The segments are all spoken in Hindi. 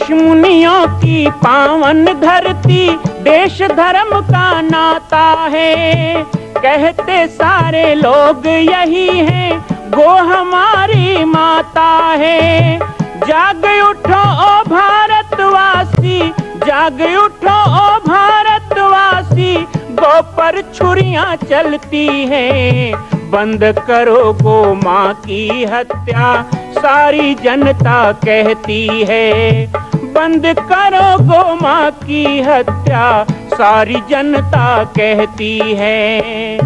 ऋषि मुनियों की पावन धरती, देश धर्म का नाता है। कहते सारे लोग यही हैं, गो हमारी माता है। जाग उठो ओ भारतवासी, जाग उठो ओ भारतवासी, गो पर छुरियां चलती हैं। बंद करो गो माँ की हत्या, सारी जनता कहती है। बंद करो गो माँ की हत्या, सारी जनता कहती है।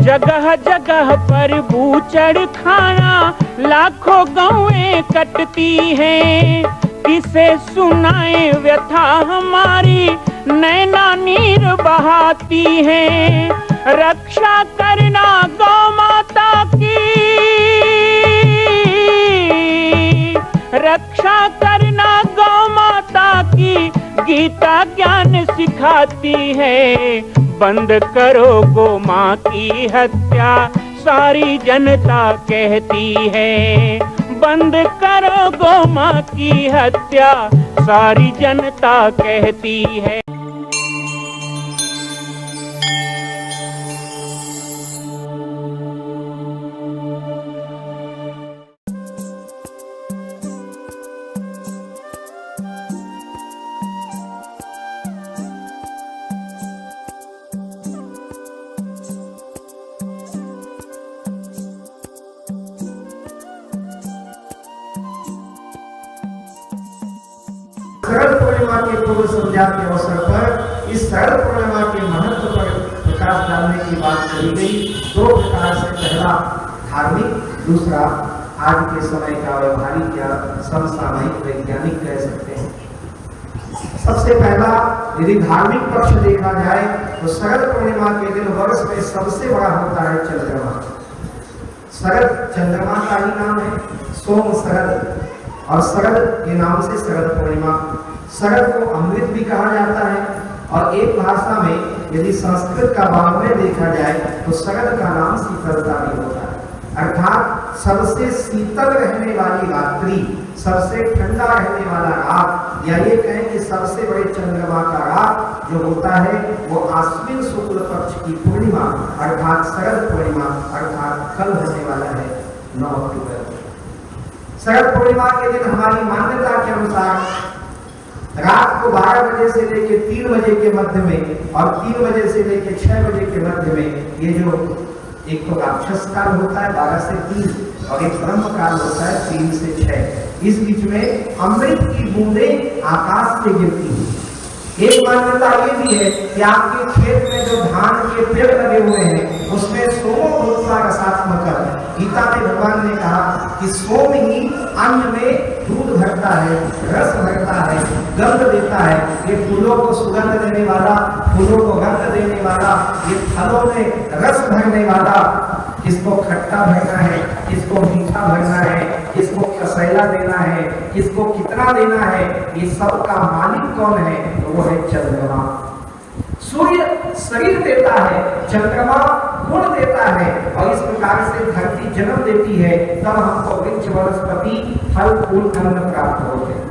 जगह जगह पर बूचड़ खाना, लाखों गौएं कटती हैं। किसे सुनाए व्यथा हमारी, नैना नीर बहाती हैं। रक्षा करना गौ माता की, रक्षा करना गौ माता की, गीता ज्ञान सिखाती है। बंद करो गो माँ की हत्या, सारी जनता कहती है। बंद करो गो माँ की हत्या, सारी जनता कहती है। शरद पूर्णिमा के पूर्व संध्या के अवसर पर इस शरद पूर्णिमा के महत्व पर प्रकाश डालने की बात कही गई। दो प्रकार से, पहला धार्मिक, दूसरा आज के समय का व्यवहारिक या समसामयिक वैज्ञानिक कह सकते हैं। सबसे पहला यदि धार्मिक पक्ष देखा जाए तो शरद पूर्णिमा के दिन वर्ष में सबसे बड़ा होता है चंद्रमा। शरद चंद्रमा का ही नाम है, सोम शरद, और शरद के नाम से शरद पूर्णिमा। शरद को अमृत भी कहा जाता है, और एक भाषा में यदि संस्कृत का वाङ्मय देखा जाए तो शरद का नाम शीतलता भी होता है, अर्थात सबसे शीतल रहने वाली रात्रि, सबसे ठंडा रहने वाला रात, या ये कहें कि सबसे बड़े चंद्रमा का रात जो होता है वो आश्विन शुक्ल पक्ष की पूर्णिमा अर्थात शरद पूर्णिमा, अर्थात कल होने वाला है 9 अक्टूबर। शरद पूर्णिमा के दिन हमारी मान्यता के अनुसार रात को 12 बजे से लेकर 3 बजे के मध्य में और 3 बजे से लेकर 6 बजे के मध्य में ये जो एक तो राक्षस काल होता है 12 से 3 और एक ब्रह्म काल होता है 3 से 6, इस बीच में अमृत की बूंदें आकाश से गिरती हैं। एक मान्यता ये भी है कि आपके खेत में जो धान के पेड़ लगे हुए हैं उसमें सोमो भूत्वा रसात्मक है। गीता में भगवान ने कहा कि सोम ही अन्न में दूध भरता है, रस भरता है, गंध देता है। ये फूलों को सुगंध देने वाला, फूलों को गंध देने वाला, ये फलों में रस भरने वाला, किसको खट्टा भरना है, किसको मीठा भरना है, किसको कसैला देना है, किसको कितना देना है, ये सब का मालिक कौन है? तो वो है चंद्रमा। सूर्य शरीर देता है, चंद्रमा गुण देता है, और इस प्रकार से धरती जन्म देती है, तब हमको वृक्ष वनस्पति फल फूल अन्न प्राप्त होते हैं।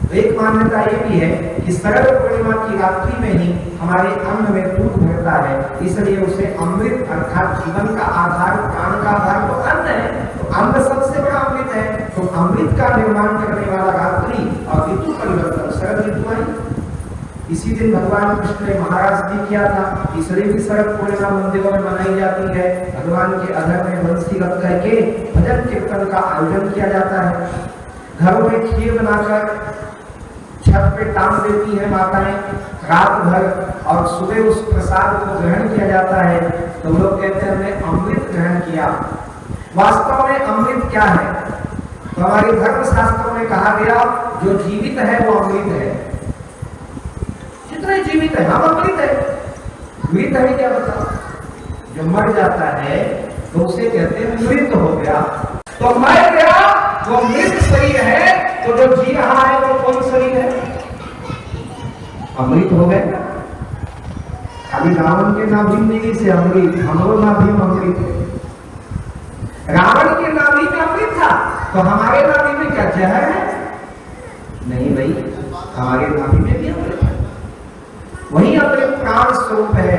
तो एक मान्यता ये भी है कि शरद पूर्णिमा की रात्रि में ही हमारे अन्न में दूध भरता है, इसलिए उसे अमृत अर्थात जीवन का आधार, प्राण का आधार तो अन्न है, तो अन्न सबसे बड़ा अमृत है। तो अमृत का निर्माण करने वाला रात्रि और ऋतु परिवर्तन शरद ऋतु आई। इसी दिन भगवान कृष्ण ने महाराज जी किया था, इसलिए भी शरद पूर्णिमा मंदिरों में मनाई जाती है। भगवान के अधर में बंसी रख करके भजन कीर्तन का आयोजन किया जाता है। घरों में खीर बनाकर छत पे टांग देती है माताएं रात भर, और सुबह उस प्रसाद को ग्रहण किया जाता है। तो लोग कहते हैं हमने अमृत ग्रहण किया। वास्तव में अमृत क्या है? तो हमारे धर्म शास्त्रों में कहा गया जो जीवित है वो अमृत है। जितने जीवित है हम अमृत है। मृत है क्या बताओ? जो मर जाता है तो उसे कहते हैं मृत हो गया। तो मर गया वो मृत शरीर है, तो जो जी रहा है वो कौन शरीर है? अमृत हो गए ना। खाली रावण के नाभि में से अमृत, हमरो नाभि में अमृत है। रावण के नाभि में अमृत था तो हमारे नाभि में क्या जहर है? नहीं भाई, हमारे नाभि में भी अमृत है। वही अमृत प्राण स्वरूप है,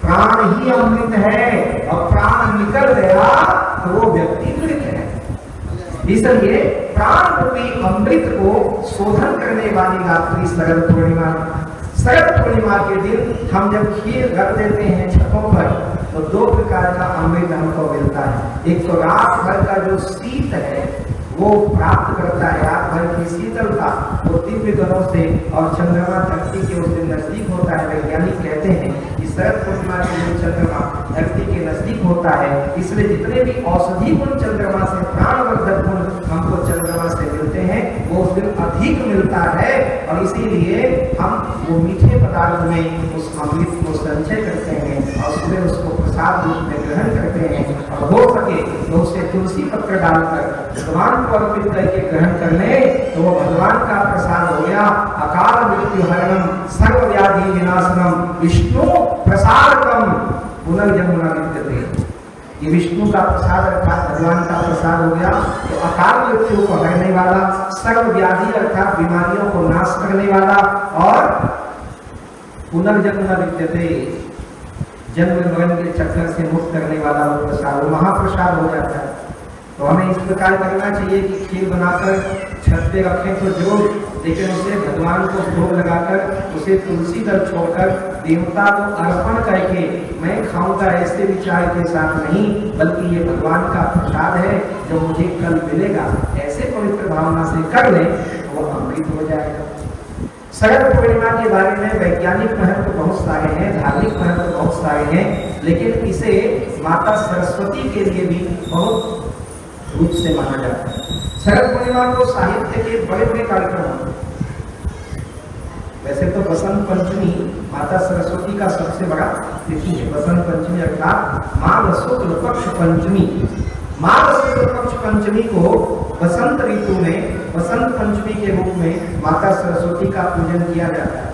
प्राण ही अमृत है और प्राण निकल गया तो वो व्यक्ति मृत है। इसलिए प्राण रूपी अमृत को शोधन करने वाली रात्रि शरद पूर्णिमा। शरद पूर्णिमा के दिन हम जब खीर रख देते हैं छतों पर तो दो प्रकार का अमृत हमको मिलता है। एक तो रात भर का जो शीत है वो प्राप्त करता है, रात भर की शीतलता वो दिव्य गणों से और चंद्रमा धरती के उससे नजदीक होता है। वैज्ञानिक कहते हैं कि शरद पूर्णिमा के दिन चंद्रमा धरती के नजदीक होता है, इसलिए जितने भी औषधि गुण चंद्रमा से, प्राणवर्धक गुण हमको चंद्रमा से मिलते हैं वो उस दिन अधिक मिलता है। और इसीलिए हम वो मीठे पदार्थ में उस अमृत को संचय करते हैं और सुबह उसको प्रसाद रूप में ग्रहण करते हैं। और हो सके तो उसे तुलसी पत्र डालकर भगवान को अर्पित करके ग्रहण कर ले तो वो भगवान का प्रसाद हो गया। अकाल मृत्यु हरणम सर्व व्याधि विनाशनम विष्णु प्रसादकम पुनर्जन्म न विद्यते। ये विष्णु का प्रसाद अर्थात भगवान का प्रसाद हो गया तो अकाल मृत्यु को हरने वाला, सर्व व्याधि अर्थात बीमारियों को नाश करने वाला और पुनर्जन्म न विद्यते, जन्म मरण के चक्कर से मुक्त करने वाला वो प्रसाद, वो महाप्रसाद हो जाता है। तो हमें इस प्रकार करना चाहिए कि खीर बनाकर छत पे रखें तो जरूर, लेकिन उसे भगवान को भोग लगाकर उसे तुलसी दल छोड़कर देवता को अर्पण करके मैं खाऊंगा ऐसे विचार के साथ नहीं, बल्कि ये भगवान का प्रसाद है जो मुझे कल मिलेगा, ऐसे पवित्र भावना से कर ले वो अमृत हो जाएगा। शरद पूर्णिमा के बारे में वैज्ञानिक महत्व बहुत सारे हैं, धार्मिक महत्व बहुत सारे हैं, लेकिन इसे माता सरस्वती के लिए भी बहुत रूप से माना जाता है। शरद पूर्णिमा को साहित्य के बड़े बड़े कार्यक्रम होते हैं। वैसे तो बसंत पंचमी माता सरस्वती का सबसे बड़ा तिथि है। बसंत पंचमी अर्थात माघ शुक्ल पक्ष पंचमी। माघ शुक्ल पक्ष पंचमी को बसंत ऋतु में बसंत पंचमी के रूप में माता सरस्वती का पूजन किया जाता है।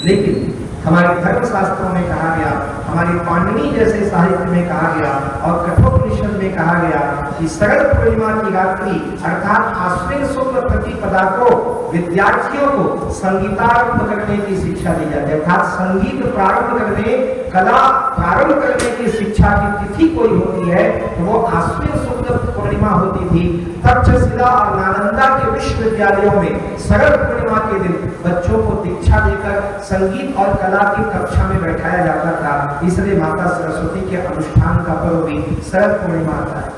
लेकिन हमारे धर्म शास्त्रों में कहा गया, हमारी पाणिनि जैसे साहित्य में कहा गया और कठोपनिषद में कहा गया कि शरद पूर्णिमा की रात्रि अर्थात आश्विन शुक्ल प्रतिपदा को विद्यार्थियों को संगीतारंभ करने की शिक्षा दी जाती है। अर्थात संगीत प्रारंभ करने, कला प्रारंभ करने की शिक्षा की तिथि कोई होती है तो वो आश्विन शुक्ल पूर्णिमा होती थी। तक्षशिला और नालंदा के विश्वविद्यालयों में शरद पूर्णिमा के दिन बच्चों को दीक्षा देकर संगीत और कला की कक्षा में बैठाया जाता था। इसलिए माता सरस्वती के अनुष्ठान का पर्व भी शरद पूर्णिमा आता है।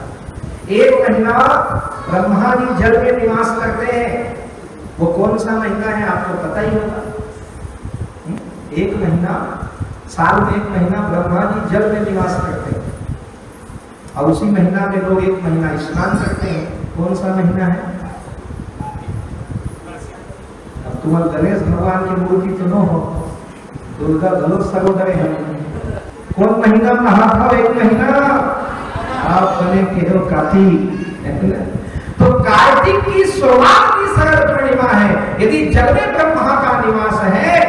एक महीना ब्रह्मा जी जल में निवास करते हैं। वो कौन सा महीना है आपको पता ही होगा। एक महीना, साल में एक महीना ब्रह्मा जी जल में निवास करते हैं और उसी महीना में लोग एक महीना स्नान करते हैं। कौन सा महीना है? अब तुम्हारे गणेश भगवान की मूर्ति तो न हो, दुर्गा धनुष सरोदर है। कौन महीना नहाता? एक महीना आप बने के हो कार्तिक। तो कार्तिक की शुरुआत की शरद पूर्णिमा है। यदि जल में ब्रह्मा का निवास है,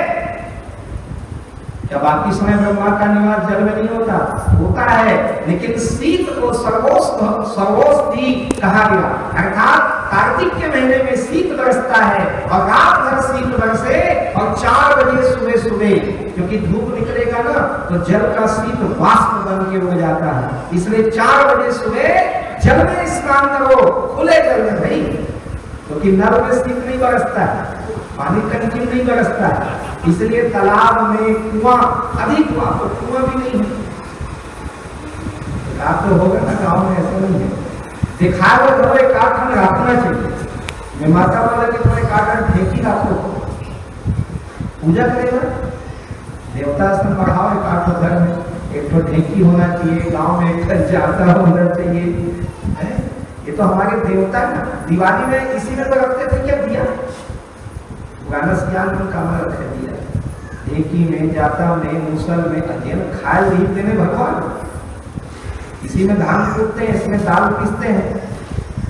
क्या बाकी समय ब्रह्मा का निवास जल में नहीं होता? होता है, लेकिन शीत को सर्वोष्ठी कहा गया। अर्थात कार्तिक के महीने में शीत बरसता है और रात भर शीत बरसे और 4 बजे सुबह सुबह क्योंकि धूप निकलेगा ना तो जल का शीत वाष्प बन के हो जाता है। इसलिए 4 बजे सुबह जल में स्नान करो, खुले जल में भाई, क्योंकि नल में शीत नहीं बरसता है, पानी टंकी नहीं बरसता है। इसलिए तालाब में कुआं अधिक हुआ तो कुआं भी नहीं है। रात तो होगा ना, गाँव में ऐसा नहीं है। दिखा दो एक आखंड रखना चाहिए। मैं माता वाला के थोड़े काटन ढेकी रखो, पूजा करेगा देवता से बढ़ाओ। एक आठ घर में एक तो ढेकी होना चाहिए, गांव में एक जाता होना चाहिए। ये तो हमारे देवता है। दिवाली में इसी में तो रखते थे क्या दिया, पुराना सियाल में काम रखे दिया, ढेकी में, जाता में, मुसल में, अध्ययन खाए नहीं देने भगवान। इसी में धान कूटते हैं, इसमें दाल पीसते हैं,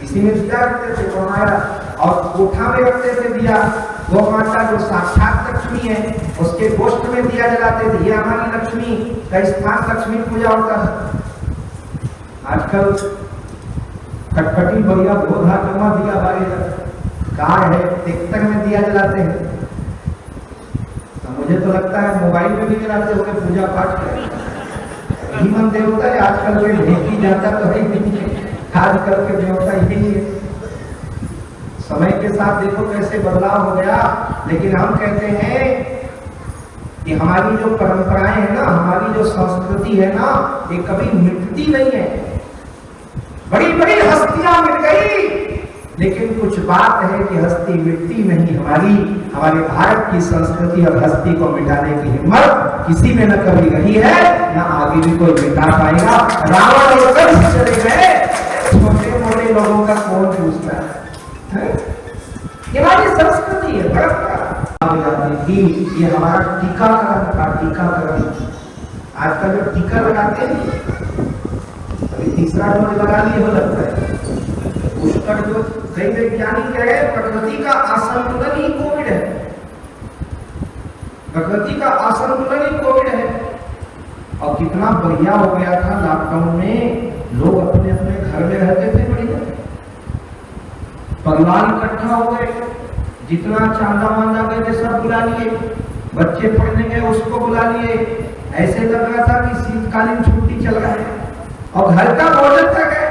इसी में दिया रखते थे हमारा, और कोठा में रखते थे दिया। गौ माता जो साक्षात लक्ष्मी है, उसके गोष्ठ में दिया जलाते थे। ये हमारी लक्ष्मी का स्थान, लक्ष्मी पूजा होता है। आजकल खटखटी बढ़िया गोधा जमा दिया बारे कार है, टेक्टर में दिया जलाते हैं। तो मुझे तो लगता है मोबाइल में भी जलाते होंगे पूजा पाठ कर। मन देवता है आजकल कोई ढेकी जाता तो है नहीं है, आजकल के देवता यही है। समय के साथ देखो कैसे बदलाव हो गया, लेकिन हम कहते हैं कि हमारी जो परंपराएं है ना, हमारी जो संस्कृति है ना, ये कभी मिटती नहीं है। बड़ी बड़ी हस्तियां मिट गई, लेकिन कुछ बात है कि हस्ती मिटती नहीं। हमारे भारत की संस्कृति और हस्ती को मिटाने की हिम्मत किसी में न कभी रही है, न आगे भी कोई मिटा पाएगा। रावण और कंस चले गए, छोटे मोटे लोगों का कौन पूछता है? ये हमारी संस्कृति है, परंपरा थी। ये हमारा टीकाकरण था, टीकाकरण। आजकल जो टीका लगाते हैं, अभी तीसरा डोज लगा लिए हो लगता है। उसका जो कई वैज्ञानिक है, प्रकृति का असंतुलन ही कोविड है। प्रकृति का असंतुलन ही कोविड है। और कितना बढ़िया हो गया था लॉकडाउन में, लोग अपने अपने घर में रहते थे, बढ़िया परिवार इकट्ठा हो गए, जितना चांदा वांदा गए थे सब बुला लिए, बच्चे पढ़ने गए उसको बुला लिए। ऐसे लग रहा था कि शीतकालीन छुट्टी चल रहा है। और घर का भोजन तक है,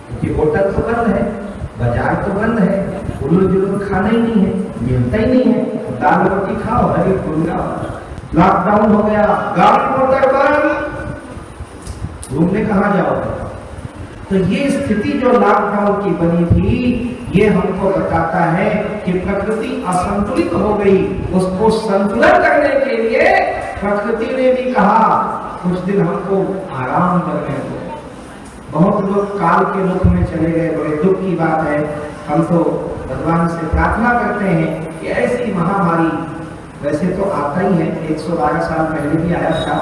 क्योंकि होटल तो बंद है, बाजार तो बंद है, उल्लू जुलून खाना ही नहीं है, मिलता ही नहीं है। दाल रोटी खाओ, हरी फुलगा। लॉकडाउन हो गया, गाड़ी मोटर बंद, घूमने कहाँ जाओगे? तो ये स्थिति जो लॉकडाउन की बनी थी, ये हमको बताता है कि प्रकृति असंतुलित हो गई। उसको संतुलन करने के लिए प्रकृति ने भी कहा कुछ दिन हमको आराम करने दो। बहुत लोग काल के मुख में चले गए, बड़े दुख की बात है। हम तो भगवान से प्रार्थना करते हैं कि ऐसी महामारी, वैसे तो आता ही है, 112 साल पहले भी आया था,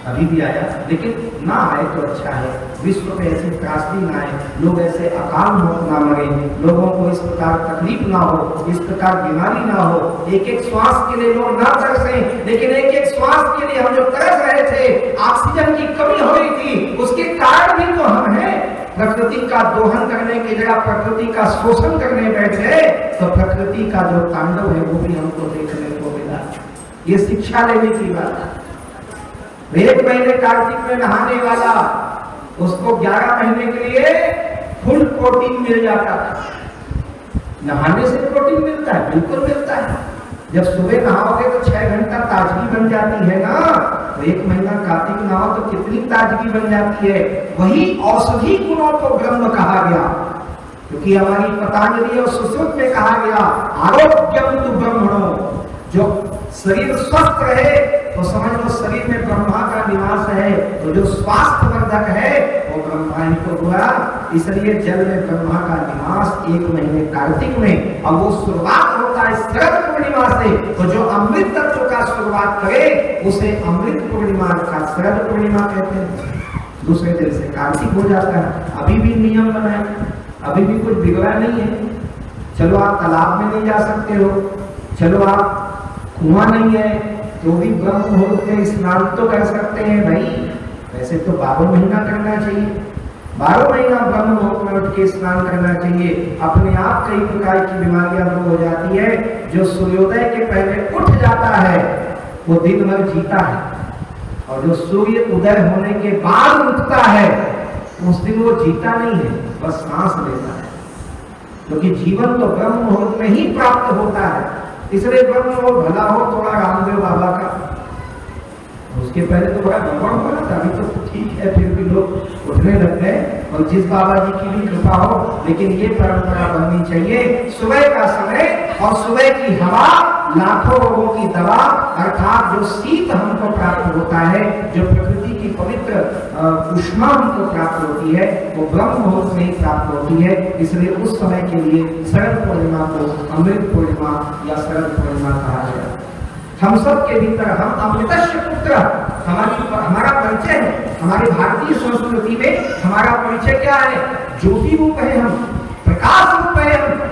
अभी भी आया, लेकिन ना आए तो अच्छा है। विश्व पे ऐसी त्रासदी ना आए, लोग ऐसे अकाल मौत ना मरे, लोगों को इस प्रकार तकलीफ ना हो, इस प्रकार बीमारी ना हो। एक एक श्वास के लिए लोग ना तरसें, लेकिन एक एक श्वास के लिए हम जो तरस रहे थे, ऑक्सीजन की कमी हो रही थी, उसके कारण भी तो हम हैं। प्रकृति का दोहन करने की जगह प्रकृति का शोषण करने बैठे, तो प्रकृति का जो तांडव है वो भी हमको देखने को मिला। ये शिक्षा लेने की बात है। एक महीने कार्तिक में नहाने वाला, उसको 11 महीने के लिए फुल प्रोटीन मिल जाता था। नहाने से प्रोटीन मिलता है, बिल्कुल मिलता है। जब सुबह नहाओगे तो 6 घंटा ताजगी बन जाती है ना, तो 1 महीना कार्तिक नहाओ तो कितनी ताजगी बन जाती है। वही औषधि गुणों को ब्रह्म कहा गया, क्योंकि हमारी पतंजलि और सुश्रुत में कहा गया आरोग्यम तु ब्रह्मणो। जो शरीर स्वस्थ रहे तो समझ लो शरीर में ब्रह्मा का निवास है, तो जो स्वास्थ्य वर्धक है वो ब्रह्मा ही तो हुआ। इसलिए जल में ब्रह्मा का निवास 1 महीने कार्तिक में, और वो शुरुआत होता है शरद पूर्णिमा से। तो जो अमृत तत्व का शुरुआत करे उसे अमृत पूर्णिमा का शरद पूर्णिमा कहते हैं। दूसरे दिन से कार्तिक हो जाता है। अभी भी नियम बना है, अभी भी कुछ बिगड़ा नहीं है। चलो आप तालाब में नहीं जा सकते हो, चलो आप कुआं नहीं है तो भी ब्रह्म मुहूर्त में स्नान तो कर सकते हैं भाई। वैसे तो 12 महीना करना चाहिए, 12 महीना ब्रह्म मुहूर्त में उठ के स्नान करना चाहिए। अपने आप कई प्रकार की बीमारियां दूर हो जाती है। जो सूर्योदय के पहले उठ जाता है वो दिन भर जीता है, और जो सूर्य उदय होने के बाद उठता है उस दिन वो जीता नहीं है, बस सांस लेता है। क्योंकि जीवन तो ब्रह्म मुहूर्त में ही प्राप्त होता है। इसलिए ब्रह्म मुहूर्त भला हो थोड़ा रामदेव बाबा का, उसके पहले तो बड़ा गड़बड़ हुआ था, अभी तो ठीक है, फिर भी लोग उठने लग गए। और जिस बाबा जी की भी कृपा हो, लेकिन ये परंपरा बननी चाहिए। सुबह का समय और सुबह की हवा लाखों रोगों की दवा, अर्थात जो शीत हमको प्राप्त होता है, जो प्रकृति की पवित्र उष्मा हमको प्राप्त होती है, वो ब्रह्म मुहूर्त में ही प्राप्त होती है। इसलिए उस समय के लिए शरद पूर्णिमा को अमृत पूर्णिमा या शरद पूर्णिमा कहा गया। हम सब के भीतर हम अमृतस्य पुत्र, हमारा परिचय है। हमारे भारतीय संस्कृति में हमारा परिचय क्या है? ज्योति रूप है हम, प्रकाश रूप है हम।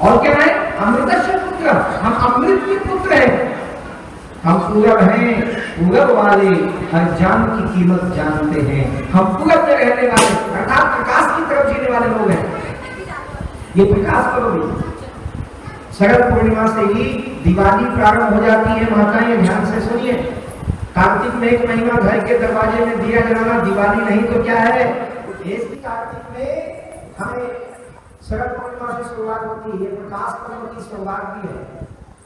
और क्या है, अमृतस्य पुत्र, हम अमृत के पुत्र हैं, हम पूरब हैं, पूरब वाले हर जान की कीमत जानते हैं, हम पूरब में रहने वाले अर्थात प्रकाश की तरफ जीने वाले लोग हैं। ये प्रकाश पर्व भी शरद पूर्णिमा से ही दिवाली प्रारंभ हो जाती है। माताएं ध्यान से सुनिए, कार्तिक में एक महीना घर के दरवाजे में दिया जलाना दिवाली नहीं तो क्या है। इसी कार्तिक में हमें शरद पूर्णिमा से शुरुआत होती है। ये प्रकाश पर्व की शुरुआत भी है।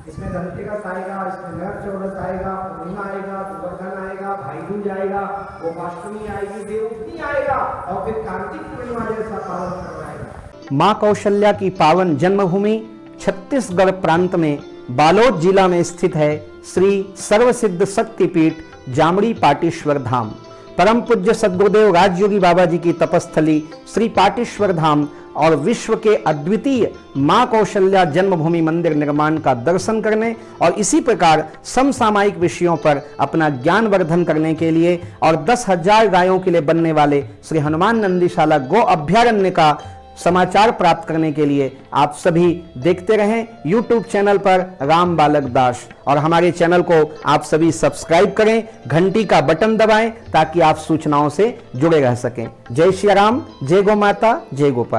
इसमें धनतेरस आएगा, इसमें नरक चौदस आएगा, पूर्णिमा आएगा, गोवर्धन आएगा, भाई दूज आएगा, गोपाष्टमी आएगी, देवउठनी आएगा और फिर कार्तिक पूर्णिमा जैसा पावन पर्व आएगा। मां कौशल्या की पावन जन्मभूमि छत्तीसगढ़ प्रांत में बालोद जिला में स्थित है श्री सर्वसिद्ध शक्तिपीठ जामड़ी पाटेश्वर धाम। परम पूज्य सद्गुरुदेव राजयोगी बाबा जी की तपस्थली श्री पाटेश्वर धाम और विश्व के अद्वितीय मां कौशल्या जन्मभूमि मंदिर निर्माण का दर्शन करने और इसी प्रकार समसामयिक विषयों पर अपना ज्ञान वर्धन करने के लिए और 10,000 गायों के लिए बनने वाले श्री हनुमान नंदीशाला गो अभ्यारण्य का समाचार प्राप्त करने के लिए आप सभी देखते रहें YouTube चैनल पर राम बालक दास, और हमारे चैनल को आप सभी सब्सक्राइब करें, घंटी का बटन दबाएं ताकि आप सूचनाओं से जुड़े रह सकें। जय श्री राम, जय गौ माता, जय गोपाल।